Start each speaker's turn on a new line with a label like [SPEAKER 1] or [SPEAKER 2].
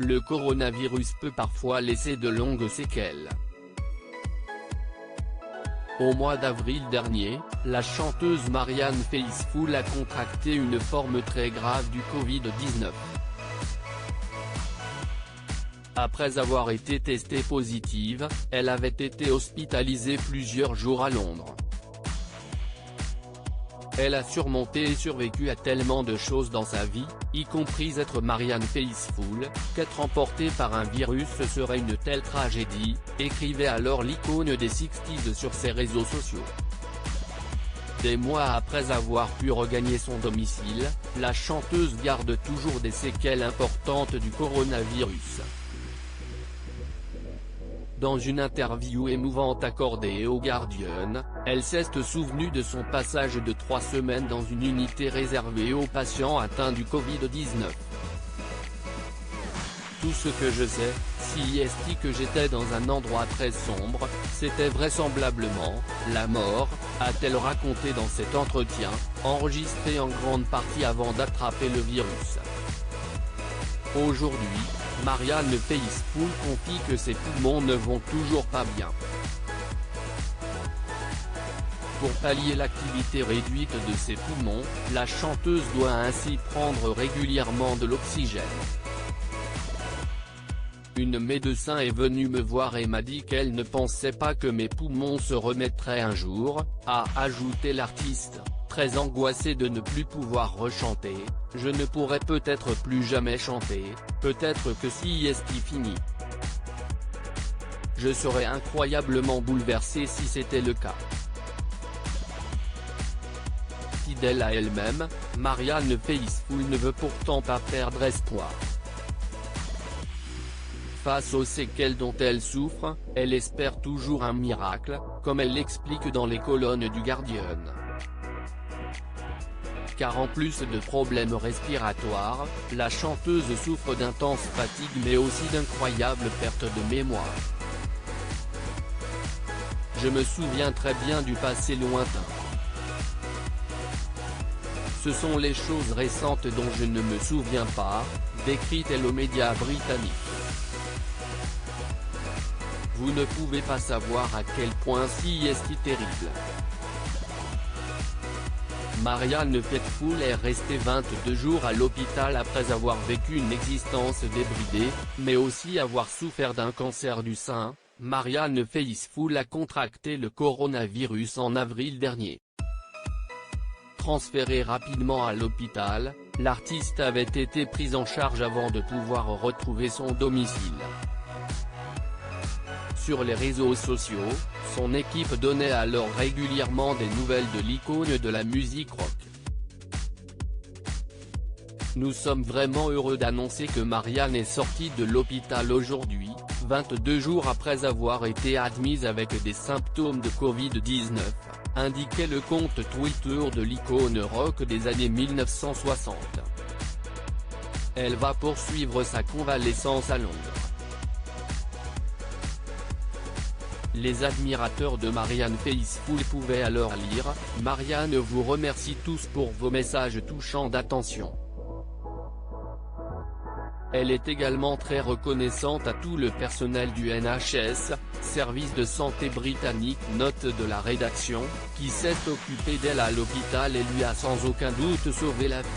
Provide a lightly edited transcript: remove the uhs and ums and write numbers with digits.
[SPEAKER 1] le coronavirus peut parfois laisser de longues séquelles. Au mois d'avril dernier, la chanteuse Marianne Faithfull a contracté une forme très grave du Covid-19. Après avoir été testée positive, elle avait été hospitalisée plusieurs jours à Londres. Elle a surmonté et survécu à tellement de choses dans sa vie, y compris être Marianne Faithfull, qu'être emportée par un virus serait une telle tragédie, écrivait alors l'icône des 60s sur ses réseaux sociaux. Des mois après avoir pu regagner son domicile, la chanteuse garde toujours des séquelles importantes du coronavirus. Dans une interview émouvante accordée au Guardian, elle s'est souvenue de son passage de 3 semaines dans une unité réservée aux patients atteints du Covid-19. Tout ce que je sais, si est que j'étais dans un endroit très sombre, c'était vraisemblablement la mort, a-t-elle raconté dans cet entretien, enregistré en grande partie avant d'attraper le virus. Aujourd'hui, Marianne Faithfull confie que ses poumons ne vont toujours pas bien. Pour pallier l'activité réduite de ses poumons, la chanteuse doit ainsi prendre régulièrement de l'oxygène. Une médecin est venue me voir et m'a dit qu'elle ne pensait pas que mes poumons se remettraient un jour, a ajouté l'artiste, très angoissée de ne plus pouvoir rechanter. Je ne pourrai peut-être plus jamais chanter, peut-être que si est fini. Je serais incroyablement bouleversée si c'était le cas. Fidèle à elle-même, Marianne Faithfull ne veut pourtant pas perdre espoir. Face aux séquelles dont elle souffre, elle espère toujours un miracle, comme elle l'explique dans les colonnes du Guardian. Car en plus de problèmes respiratoires, la chanteuse souffre d'intenses fatigues mais aussi d'incroyables pertes de mémoire. Je me souviens très bien du passé lointain. Ce sont les choses récentes dont je ne me souviens pas, décrit-elle aux médias britanniques. Vous ne pouvez pas savoir à quel point si est terrible. Marianne Faithfull est restée 22 jours à l'hôpital après avoir vécu une existence débridée, mais aussi avoir souffert d'un cancer du sein. Marianne Faithfull a contracté le coronavirus en avril dernier. Transférée rapidement à l'hôpital, l'artiste avait été prise en charge avant de pouvoir retrouver son domicile. Sur les réseaux sociaux, son équipe donnait alors régulièrement des nouvelles de l'icône de la musique rock. Nous sommes vraiment heureux d'annoncer que Marianne est sortie de l'hôpital aujourd'hui, 22 jours après avoir été admise avec des symptômes de Covid-19, indiquait le compte Twitter de l'icône rock des années 1960. Elle va poursuivre sa convalescence à Londres. Les admirateurs de Marianne Faithfull pouvaient alors lire « Marianne vous remercie tous pour vos messages touchants d'attention. Elle est également très reconnaissante à tout le personnel du NHS, service de santé britannique, note de la rédaction, qui s'est occupé d'elle à l'hôpital et lui a sans aucun doute sauvé la vie.